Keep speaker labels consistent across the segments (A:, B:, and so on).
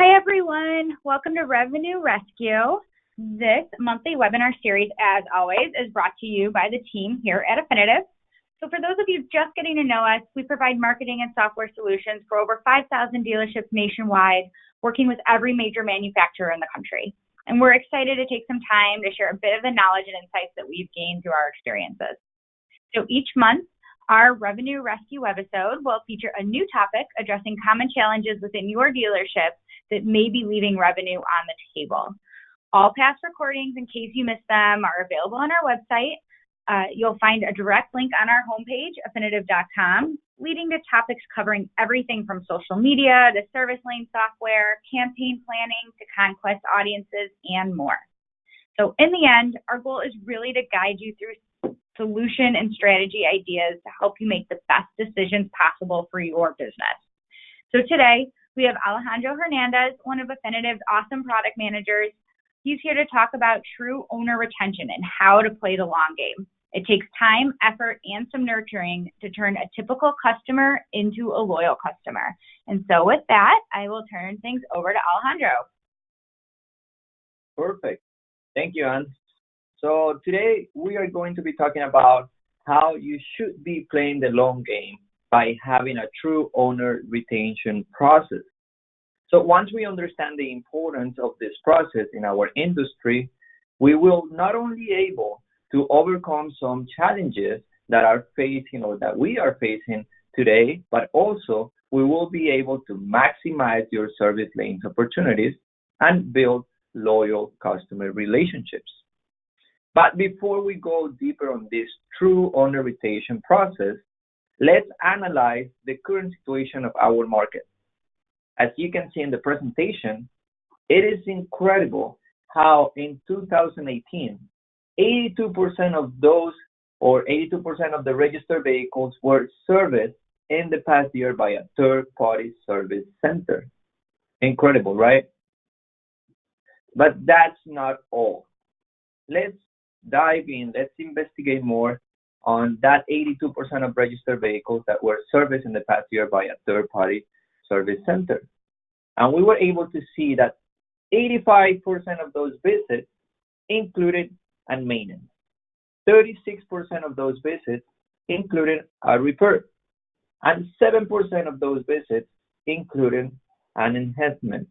A: Hi, everyone. Welcome to Revenue Rescue. This monthly webinar series, as always, is brought to you by the team here at Affinitiv. So for those of you just getting to know us, we provide marketing and software solutions for over 5,000 dealerships nationwide, working with every major manufacturer in the country. And we're excited to take some time to share a bit of the knowledge and insights that we've gained through our experiences. So each month, our Revenue Rescue webisode will feature a new topic addressing common challenges within your dealership that may be leaving revenue on the table. All past recordings, in case you missed them, are available on our website. You'll find a direct link on our homepage, affinitiv.com, leading to topics covering everything from social media to service lane software, campaign planning to conquest audiences, and more. So in the end, our goal is really to guide you through solution and strategy ideas to help you make the best decisions possible for your business. So today, we have Alejandro Hernandez, one of Affinitiv's awesome product managers. He's here to talk about true owner retention and how to play the long game. It takes time, effort, and some nurturing to turn a typical customer into a loyal customer. And so with that, I will turn things over to Alejandro.
B: Perfect. Thank you, Ann. So today we are going to be talking about how you should be playing the long game by having a true owner retention process. So once we understand the importance of this process in our industry, we will not only able to overcome some challenges that are facing or that we are facing today, but also we will be able to maximize your service lanes opportunities and build loyal customer relationships. But before we go deeper on this true owner retention process, let's analyze the current situation of our market. As you can see in the presentation, it is incredible how in 2018, 82% of those or 82% of the registered vehicles were serviced in the past year by a third-party service center. Incredible, right? But that's not all. Let's dive in, let's investigate more on that 82% of registered vehicles that were serviced in the past year by a third-party service center. And we were able to see that 85% of those visits included a maintenance. 36% of those visits included a repair. And 7% of those visits included an enhancement.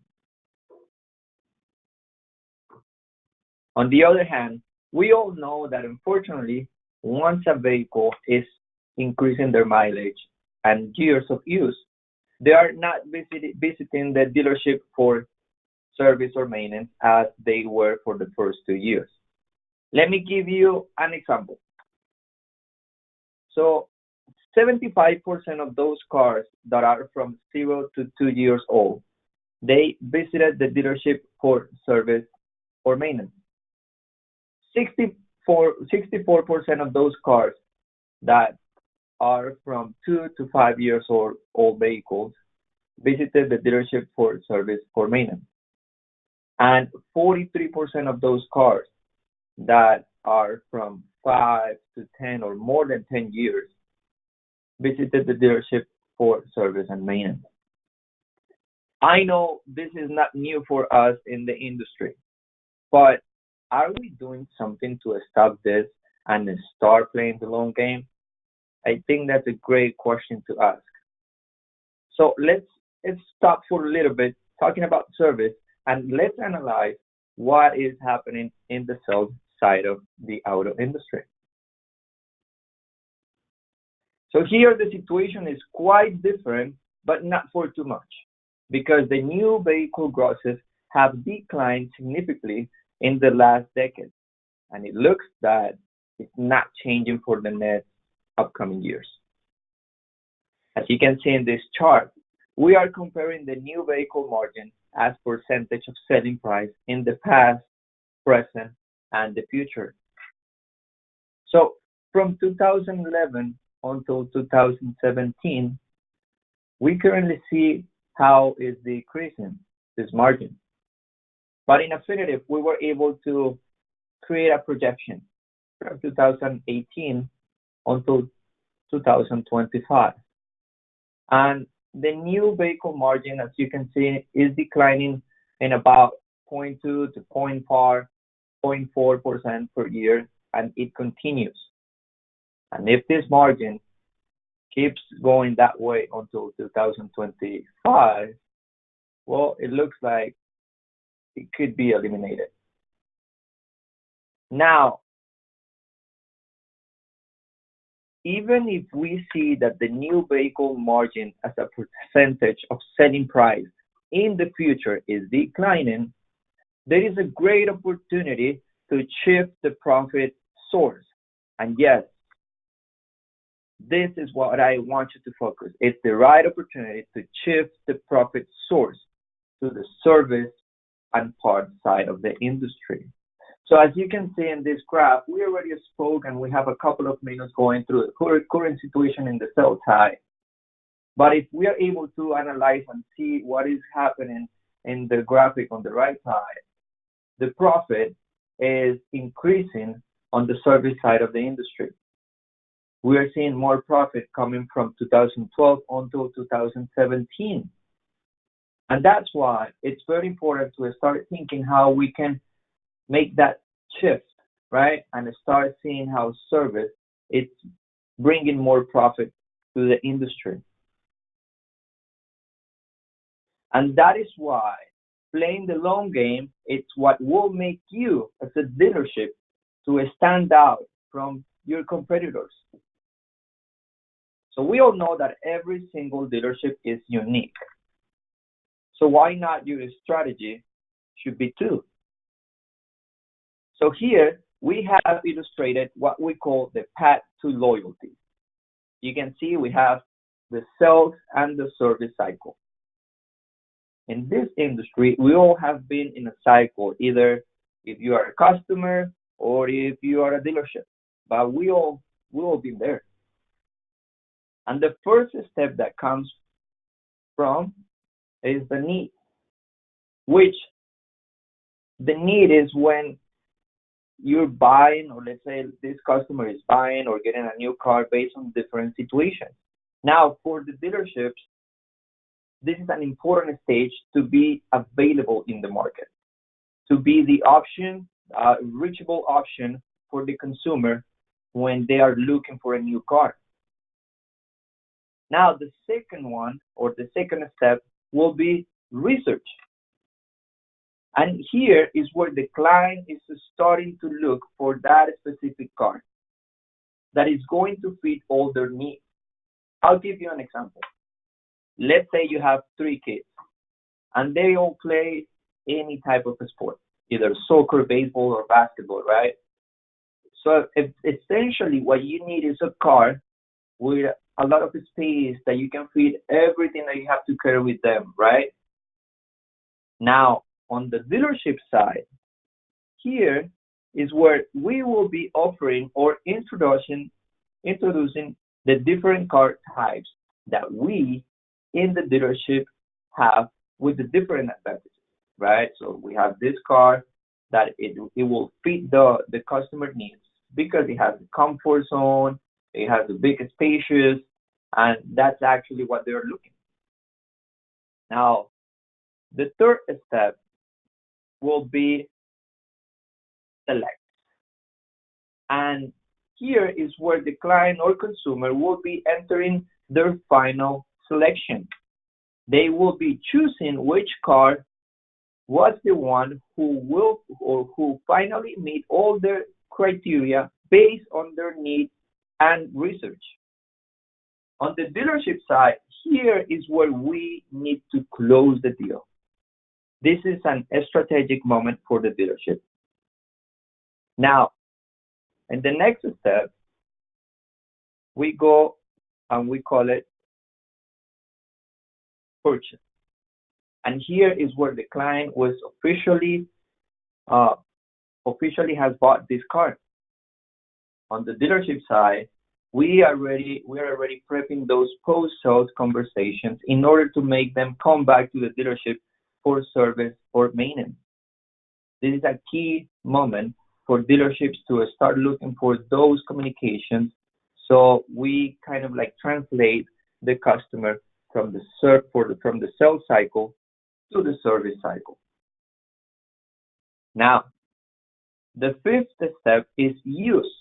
B: On the other hand, we all know that unfortunately, once a vehicle is increasing their mileage and years of use, they are not visiting the dealership for service or maintenance as they were for the first 2 years. Let me give you an example. So 75% of those cars that are from 0 to 2 years old, they visited the dealership for service or maintenance. 64% of those cars that are from 2 to 5 years old vehicles visited the dealership for service or maintenance. And 43% of those cars that are from 5 to 10 or more than 10 years visited the dealership for service and maintenance. I know this is not new for us in the industry, but are we doing something to stop this and start playing the long game? I think that's a great question to ask. So let's stop for a little bit talking about service and let's analyze what is happening in the sales side of the auto industry. So here the situation is quite different, but not for too much, because the new vehicle grosses have declined significantly in the last decade, and it looks that it's not changing for the next upcoming years. As you can see in this chart, we are comparing the new vehicle margin as percentage of selling price in the past, present, and the future. So from 2011 until 2017, we currently see how is decreasing this margin. But in Affinitiv, we were able to create a projection from 2018 until 2025. And the new vehicle margin, as you can see, is declining in about 0.2 to 0.4% per year, and it continues. And if this margin keeps going that way until 2025, well, it looks like it could be eliminated. Now, even if we see that the new vehicle margin as a percentage of selling price in the future is declining, there is a great opportunity to shift the profit source. And yes, this is what I want you to focus. It's the right opportunity to shift the profit source to the service and parts side of the industry. So as you can see in this graph, we already spoke and we have a couple of minutes going through the current situation in the sell side. But if we are able to analyze and see what is happening in the graphic on the right side, the profit is increasing on the service side of the industry. We are seeing more profit coming from 2012 until 2017. And that's why it's very important to start thinking how we can make that shift, right? And start seeing how service is bringing more profit to the industry. And that is why playing the long game, it's what will make you as a dealership to stand out from your competitors. So we all know that every single dealership is unique. So why not your strategy should be too? So here we have illustrated what we call the path to loyalty. You can see we have the sales and the service cycle. In this industry, we all have been in a cycle, either if you are a customer or if you are a dealership, but we all been there. And the first step that comes from is the need, which the need is when you're buying, or let's say this customer is buying or getting a new car based on different situations. Now, for the dealerships, this is an important stage to be available in the market, to be the option, reachable option for the consumer when they are looking for a new car. Now, the second one, or the second step, will be research. And here is where the client is starting to look for that specific car that is going to fit all their needs. I'll give you an example. Let's say you have 3 kids and they all play any type of a sport, either soccer, baseball, or basketball, right? So essentially what you need is a car with a lot of space that you can fit everything that you have to carry with them, right? Now, on the dealership side, here is where we will be offering or introducing the different car types that we in the dealership have with the different advantages, right? So we have this car that it will fit the customer needs because it has the comfort zone, it has the big spacious, and that's actually what they're looking. Now, the third step will be select. And here is where the client or consumer will be entering their final selection. They will be choosing which car was the one who will or who finally meet all their criteria based on their needs and research. On the dealership side, here is where we need to close the deal. This is a strategic moment for the dealership. Now, in the next step, we go and we call it purchase. And here is where the client was officially has bought this car. On the dealership side, we are already prepping those post-sales conversations in order to make them come back to the dealership for service or maintenance. This is a key moment for dealerships to start looking for those communications, so we kind of like translate the customer from the sales cycle to the service cycle. Now, the fifth step is use.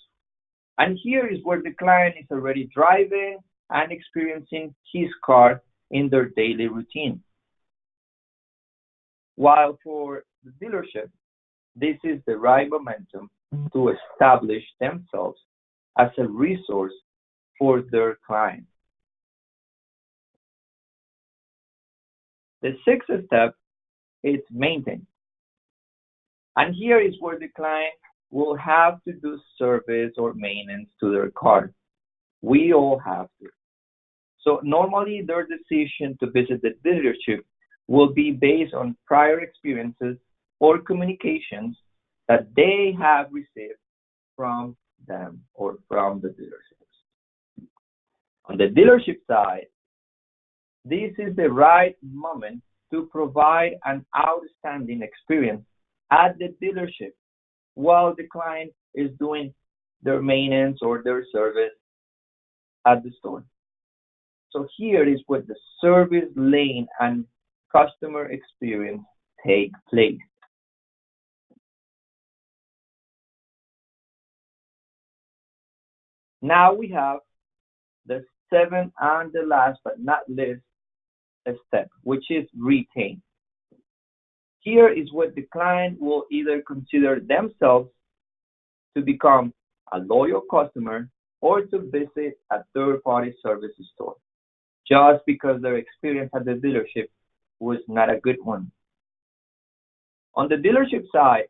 B: And here is where the client is already driving and experiencing his car in their daily routine. While for the dealership, this is the right momentum to establish themselves as a resource for their client. The sixth step is maintenance. And here is where the client will have to do service or maintenance to their car. We all have to. So normally their decision to visit the dealership will be based on prior experiences or communications that they have received from them or from the dealerships. On the dealership side, this is the right moment to provide an outstanding experience at the dealership while the client is doing their maintenance or their service at the store. So here is where the service lane and customer experience take place. Now we have the seventh and the last but not least step, which is retain. Here is where the client will either consider themselves to become a loyal customer or to visit a third-party service store, just because their experience at the dealership was not a good one. On the dealership side,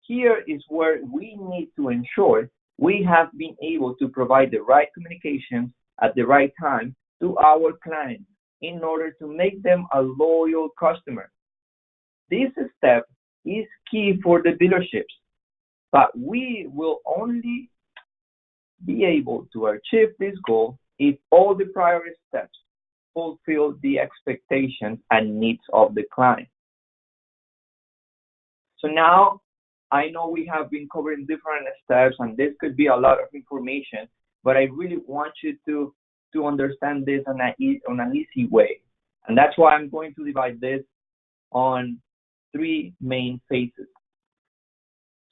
B: here is where we need to ensure we have been able to provide the right communications at the right time to our clients in order to make them a loyal customer. This step is key for the dealerships, but we will only be able to achieve this goal if all the prior steps fulfill the expectations and needs of the client. So now I know we have been covering different steps and this could be a lot of information, but I really want you to understand this on an easy way. And that's why I'm going to divide this on three main phases.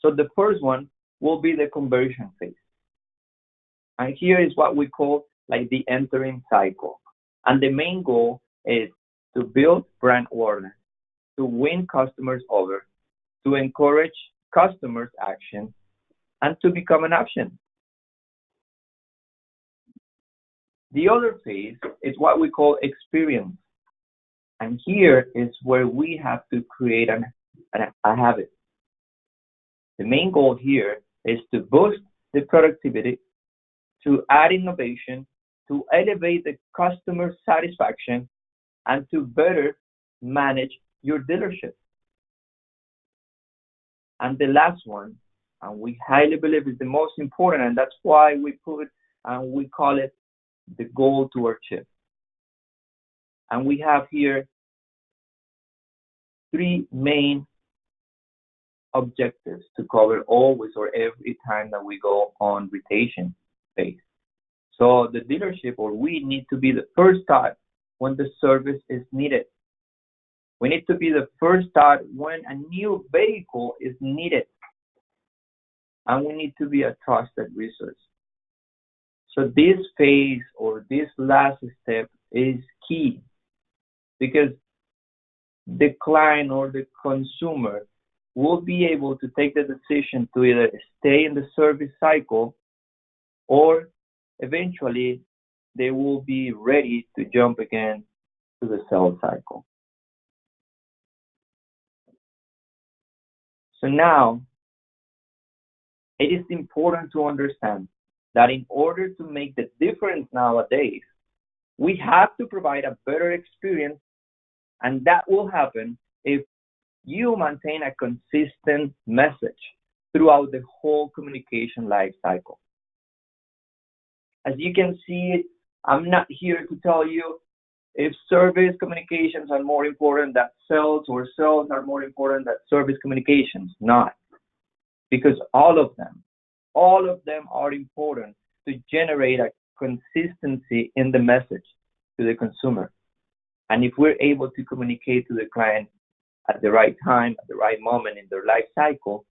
B: So the first one will be the conversion phase. And here is what we call like the entering cycle. And the main goal is to build brand awareness, to win customers over, to encourage customers' action, and to become an option. The other phase is what we call experience. And here is where we have to create a habit. The main goal here is to boost the productivity, to add innovation, to elevate the customer satisfaction, and to better manage your dealership. And the last one, and we highly believe is the most important, and that's why we call it the goal to achieve. And we have here three main objectives to cover always or every time that we go on retention phase. So the dealership or we need to be the first thought when the service is needed. We need to be the first thought when a new vehicle is needed. And we need to be a trusted resource. So this phase or this last step is key because the client or the consumer will be able to take the decision to either stay in the service cycle or eventually they will be ready to jump again to the sales cycle. So now, it is important to understand that in order to make the difference nowadays, we have to provide a better experience, and that will happen if you maintain a consistent message throughout the whole communication life cycle. As you can see, I'm not here to tell you if service communications are more important than sales or sales are more important than service communications. Not. Because all of them are important to generate a consistency in the message to the consumer. And if we're able to communicate to the client at the right time, at the right moment in their life cycle,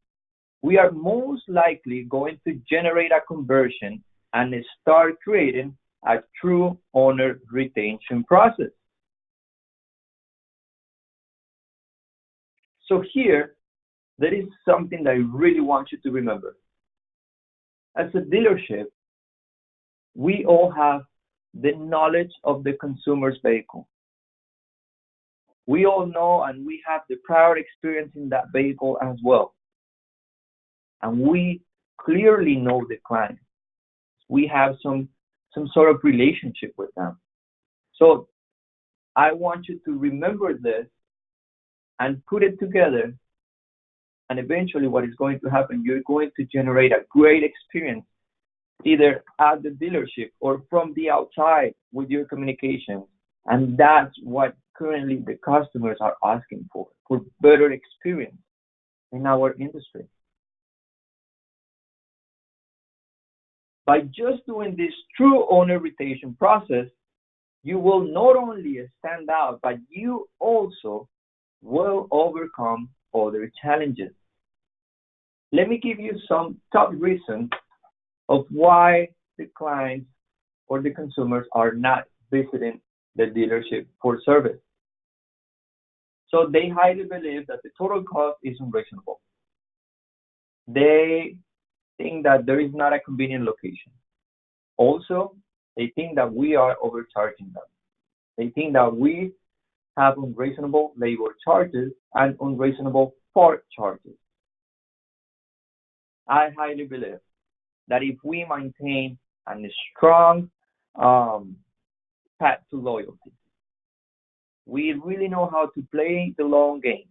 B: we are most likely going to generate a conversion and start creating a true owner retention process. So here, there is something that I really want you to remember. As a dealership, we all have the knowledge of the consumer's vehicle. We all know and we have the prior experience in that vehicle as well. And we clearly know the client. We have some sort of relationship with them. So I want you to remember this and put it together. And eventually what is going to happen, you're going to generate a great experience either at the dealership or from the outside with your communications. And that's what currently the customers are asking for better experience in our industry. By just doing this true owner retention process, you will not only stand out, but you also will overcome other challenges. Let me give you some top reasons of why the clients or the consumers are not visiting the dealership for service. So they highly believe that the total cost is unreasonable. They think that there is not a convenient location. Also, they think that we are overcharging them. They think that we have unreasonable labor charges and unreasonable part charges. I highly believe that if we maintain a strong path to loyalty, we really know how to play the long game,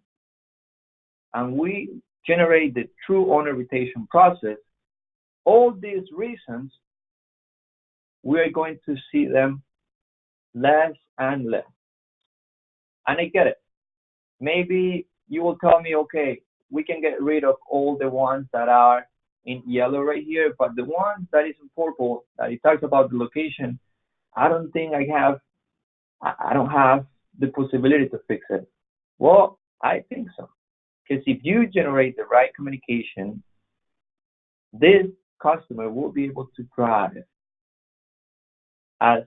B: and we generate the true owner retention process, all these reasons, we are going to see them less and less. And I get it. Maybe you will tell me, okay, we can get rid of all the ones that are in yellow right here, but the ones that is in purple, that it talks about the location, I don't think I don't have the possibility to fix it. Well, I think so. Because if you generate the right communication, this customer will be able to drive at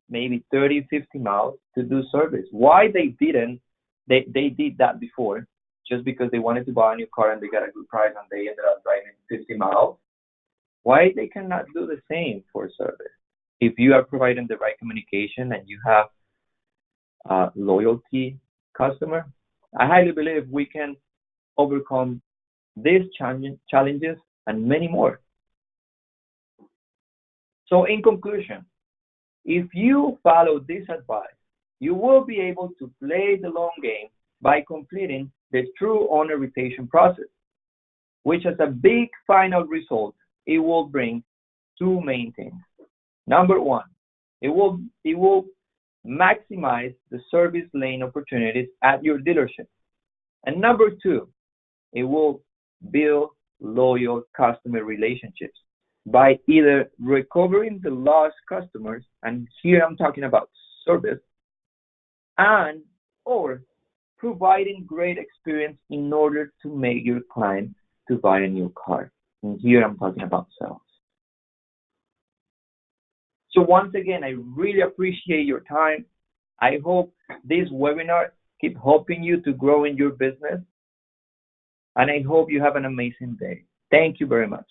B: maybe 30, 50 miles to do service. Why they didn't, they did that before, just because they wanted to buy a new car and they got a good price and they ended up driving 50 miles. Why they cannot do the same for service? If you are providing the right communication and you have a loyalty customer, I highly believe we can overcome these challenges and many more. So in conclusion, if you follow this advice, you will be able to play the long game by completing the true owner retention process, which as a big final result, it will bring two main things. Number one, it will maximize the service lane opportunities at your dealership. And number two, it will build loyal customer relationships by either recovering the lost customers, and here I'm talking about service, and or providing great experience in order to make your client to buy a new car. And here I'm talking about sales. So once again, I really appreciate your time. I hope this webinar keep helping you to grow in your business. And I hope you have an amazing day. Thank you very much.